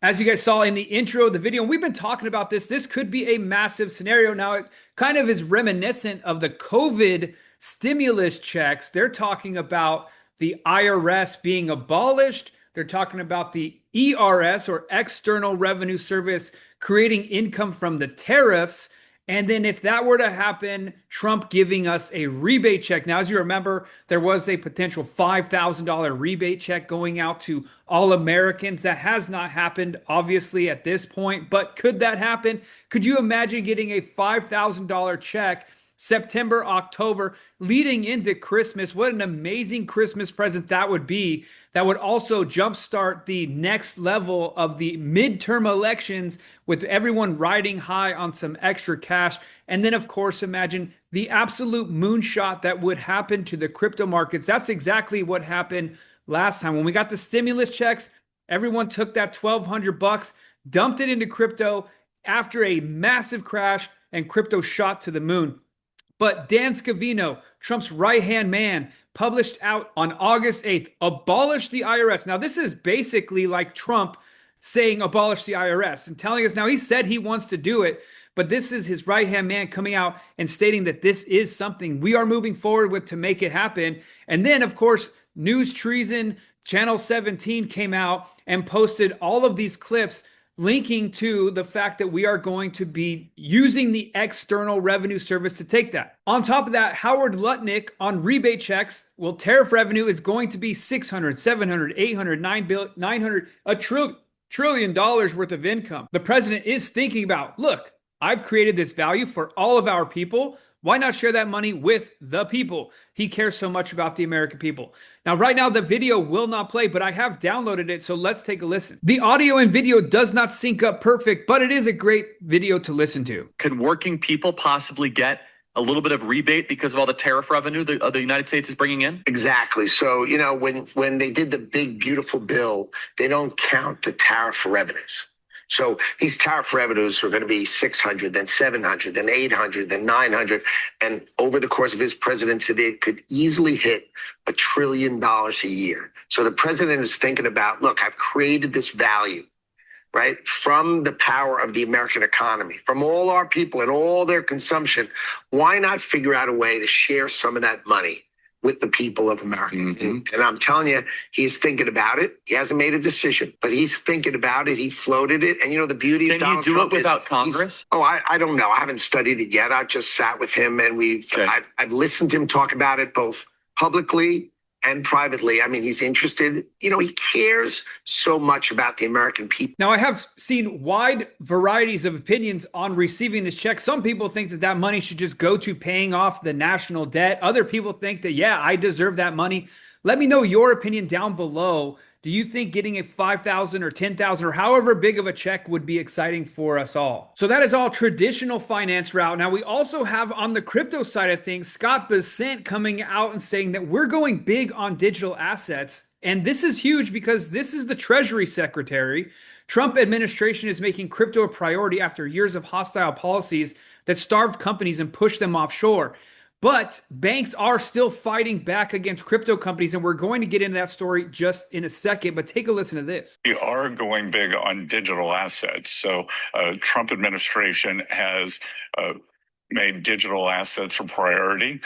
As you guys saw in the intro of the video, and we've been talking about this, this could be a massive scenario. Now, it kind of is reminiscent of the COVID stimulus checks. They're talking about the IRS being abolished. They're talking about the ERS, or External Revenue Service, creating income from the tariffs. And then if that were to happen, Trump giving us a rebate check. Now, as you remember, there was a potential $5,000 rebate check going out to all Americans. That has not happened, obviously, at this point. But could that happen? Could you imagine getting a $5,000 check September, October, leading into Christmas? What an amazing Christmas present that would be. That would also jumpstart the next level of the midterm elections, with everyone riding high on some extra cash. And then, of course, imagine the absolute moonshot that would happen to the crypto markets. That's exactly what happened last time. When we got the stimulus checks, everyone took that $1,200, dumped it into crypto after a massive crash, and crypto shot to the moon. But Dan Scavino, Trump's right-hand man, published out on August 8th, abolish the IRS. Now, this is basically like Trump saying abolish the IRS and telling us, now he said he wants to do it, but this is his right-hand man coming out and stating that this is something we are moving forward with to make it happen. And then, of course, News Treason, Channel 17 came out and posted all of these clips linking to the fact that we are going to be using the External Revenue Service to take that. On top of that, Howard Lutnick on rebate checks, well, tariff revenue is going to be $600, 700, 800, 900, $1 trillion worth of income. The president is thinking about, look, I've created this value for all of our people. Why not share that money with the people? He cares so much about the American people. Now, right now, the video will not play, but I have downloaded it, so let's take a listen. The audio and video does not sync up perfect, but it is a great video to listen to. Can working people possibly get a little bit of rebate because of all the tariff revenue the United States is bringing in? Exactly. So, you know, when they did the big, beautiful bill, they don't count the tariff revenues. So these tariff revenues are going to be 600, then 700, then 800, then 900. And over the course of his presidency, they could easily hit $1 trillion a year. So the president is thinking about, look, I've created this value, right, from the power of the American economy, from all our people and all their consumption. Why not figure out a way to share some of that money with the people of America? Mm-hmm. And I'm telling you, he's thinking about it. He hasn't made a decision, but he's thinking about it. He floated it. And you know, the beauty of Donald Trump it without Congress? I don't know. I haven't studied it yet. I've just sat with him, and I've listened to him talk about it both publicly and privately. I mean, he's interested. You know, he cares so much about the American people. Now, I have seen wide varieties of opinions on receiving this check. Some people think that that money should just go to paying off the national debt. Other people think that, yeah, I deserve that money. Let me know your opinion down below. Do you think getting a $5,000 or $10,000 or however big of a check would be exciting for us all? So that is all traditional finance route. Now, we also have on the crypto side of things, Scott Bessent coming out and saying that we're going big on digital assets. And this is huge because this is the Treasury Secretary. Trump administration is making crypto a priority after years of hostile policies that starved companies and pushed them offshore. But banks are still fighting back against crypto companies, and we're going to get into that story just in a second, but take a listen to this. We are going big on digital assets. So Trump administration has made digital assets a priority.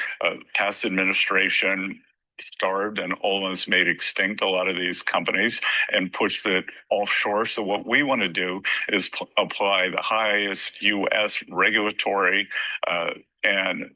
Past administration starved and almost made extinct a lot of these companies and pushed it offshore. So what we want to do is apply the highest U.S. regulatory and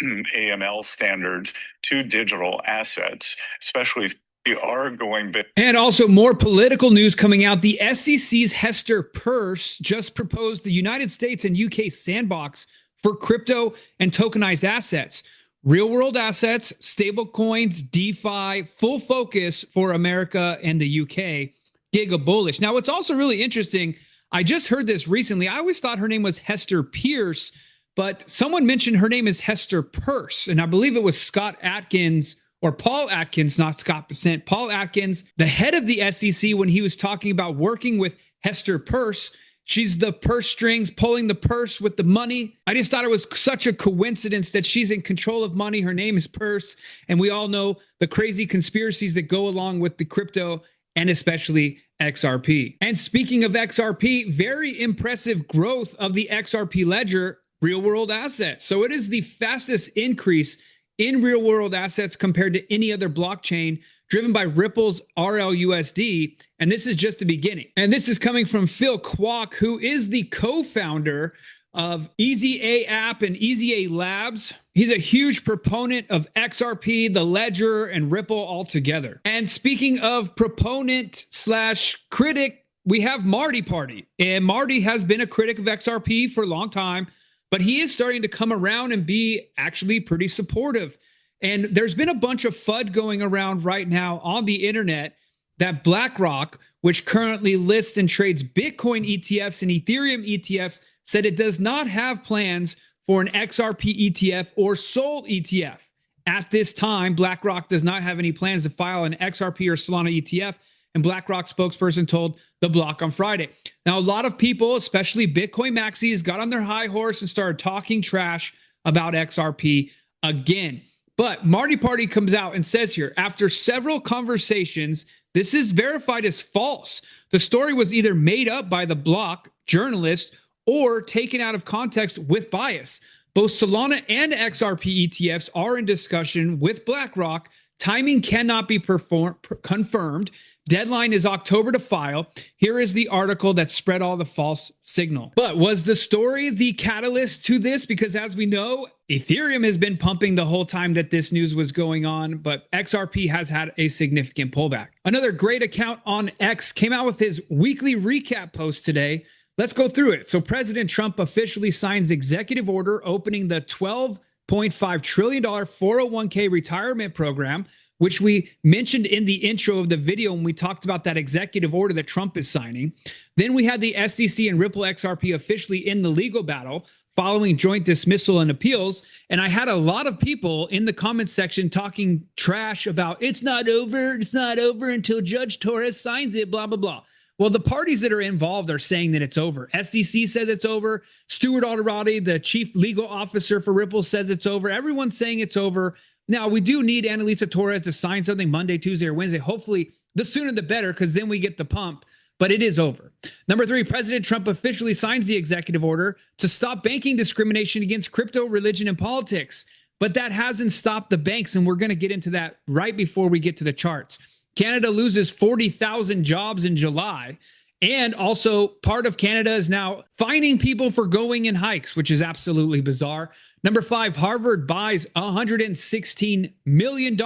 AML standards to digital assets, especially. We are going big. And also more political news coming out. The SEC's Hester Peirce just proposed the United States and UK sandbox for crypto and tokenized assets. Real world assets, stable coins, DeFi, full focus for America and the UK. Giga bullish. Now, what's also really interesting, I just heard this recently. I always thought her name was Hester Peirce, but someone mentioned her name is Hester Peirce, and I believe it was Scott Atkins or Paul Atkins, not Scott Bessent. Paul Atkins, the head of the SEC, when he was talking about working with Hester Peirce. She's the purse strings, pulling the purse with the money. I just thought it was such a coincidence that she's in control of money. Her name is Peirce, and we all know the crazy conspiracies that go along with the crypto and especially XRP. And speaking of XRP, very impressive growth of the XRP ledger real world assets. So it is the fastest increase in real world assets compared to any other blockchain, driven by Ripple's RLUSD. And this is just the beginning. And this is coming from Phil Kwok, who is the co-founder of Easy A App and Easy A Labs. He's a huge proponent of XRP, the ledger, and Ripple altogether. And speaking of proponent slash critic, we have Marty Party. And Marty has been a critic of XRP for a long time, but he is starting to come around and be actually pretty supportive. And there's been a bunch of FUD going around right now on the internet that BlackRock, which currently lists and trades Bitcoin ETFs and Ethereum ETFs, said it does not have plans for an XRP ETF or SOL ETF. At this time, BlackRock does not have any plans to file an XRP or Solana ETF, and BlackRock spokesperson told The Block on Friday. Now, a lot of people, especially Bitcoin maxis, got on their high horse and started talking trash about XRP again. But Marty Party comes out and says here, after several conversations, this is verified as false. The story was either made up by the Block journalist or taken out of context with bias. Both Solana and XRP ETFs are in discussion with BlackRock. Timing cannot be confirmed. Deadline is October to file. Here is the article that spread all the false signal. But was the story the catalyst to this? Because as we know, Ethereum has been pumping the whole time that this news was going on, but XRP has had a significant pullback. Another great account on X came out with his weekly recap post today. Let's go through it. So President Trump officially signs executive order opening the $12.5 trillion 401k retirement program, which we mentioned in the intro of the video when we talked about that executive order that Trump is signing. Then we had the SEC and Ripple XRP officially in the legal battle following joint dismissal and appeals. And I had a lot of people in the comments section talking trash about it's not over until Judge Torres signs it, blah, blah, blah. Well, the parties that are involved are saying that it's over. SEC says it's over. Stuart Alderati, the chief legal officer for Ripple, says it's over. Everyone's saying it's over. Now, we do need Annalisa Torres to sign something Monday, Tuesday, or Wednesday. Hopefully, the sooner the better, because then we get the pump. But it is over. Number 3, President Trump officially signs the executive order to stop banking discrimination against crypto, religion, and politics. But that hasn't stopped the banks, and we're going to get into that right before we get to the charts. Canada loses 40,000 jobs in July. And also part of Canada is now fining people for going in hikes, which is absolutely bizarre. Number 5, Harvard buys $116 million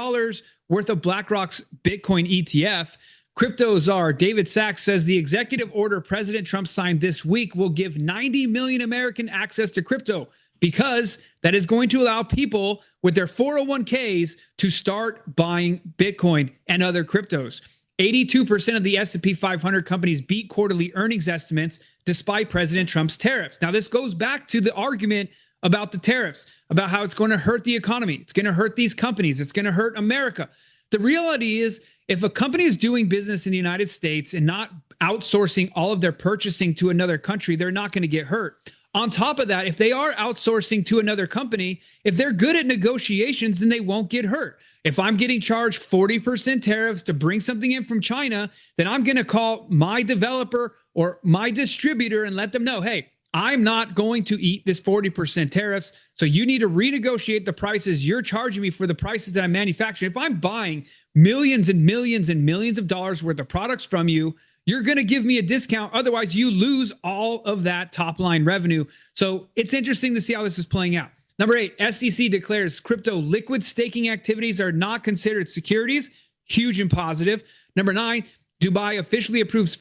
worth of BlackRock's Bitcoin ETF. Crypto czar David Sachs says the executive order President Trump signed this week will give 90 million American access to crypto, because that is going to allow people with their 401ks to start buying Bitcoin and other cryptos. 82% of the S&P 500 companies beat quarterly earnings estimates despite President Trump's tariffs. Now, this goes back to the argument about the tariffs, about how it's going to hurt the economy. It's going to hurt these companies. It's going to hurt America. The reality is, if a company is doing business in the United States and not outsourcing all of their purchasing to another country, they're not going to get hurt. On top of that, if they are outsourcing to another company, if they're good at negotiations, then they won't get hurt. If I'm getting charged 40% tariffs to bring something in from China, then I'm going to call my developer or my distributor and let them know, hey, I'm not going to eat this 40% tariffs. So you need to renegotiate the prices you're charging me for the prices that I'm manufacturing. If I'm buying millions and millions and millions of dollars worth of products from you, you're going to give me a discount. Otherwise, you lose all of that top line revenue. So it's interesting to see how this is playing out. Number 8, SEC declares crypto liquid staking activities are not considered securities. Huge and positive. Number 9, Dubai officially approves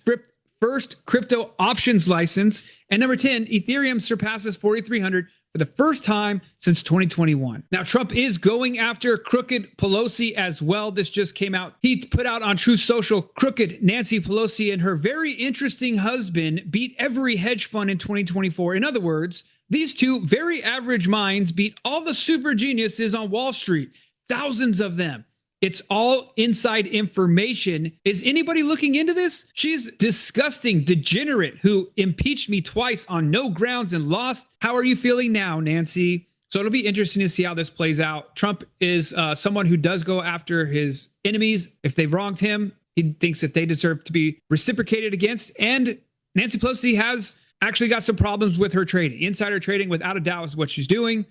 first crypto options license. And number 10, Ethereum surpasses 4,300 for the first time since 2021. Now, Trump is going after crooked Pelosi as well. This just came out. He put out on Truth Social, crooked Nancy Pelosi and her very interesting husband beat every hedge fund in 2024. In other words, these two very average minds beat all the super geniuses on Wall Street, thousands of them. It's all inside information. Is anybody looking into this? She's disgusting, degenerate, who impeached me twice on no grounds and lost. How are you feeling now, Nancy? So it'll be interesting to see how this plays out. Trump is someone who does go after his enemies. If they've wronged him, He thinks that they deserve to be reciprocated against. And Nancy Pelosi has actually got some problems with her trading. Insider trading, without a doubt, is what she's doing.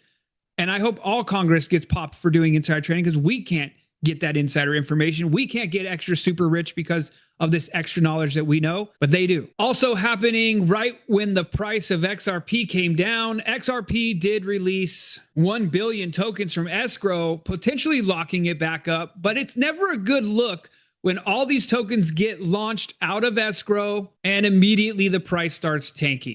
And I hope all Congress gets popped for doing insider trading, because we can't get that insider information. We can't get extra super rich because of this extra knowledge that we know, but they do. Also happening right when the price of XRP came down, XRP did release 1 billion tokens from escrow, potentially locking it back up, but it's never a good look when all these tokens get launched out of escrow and immediately the price starts tanking.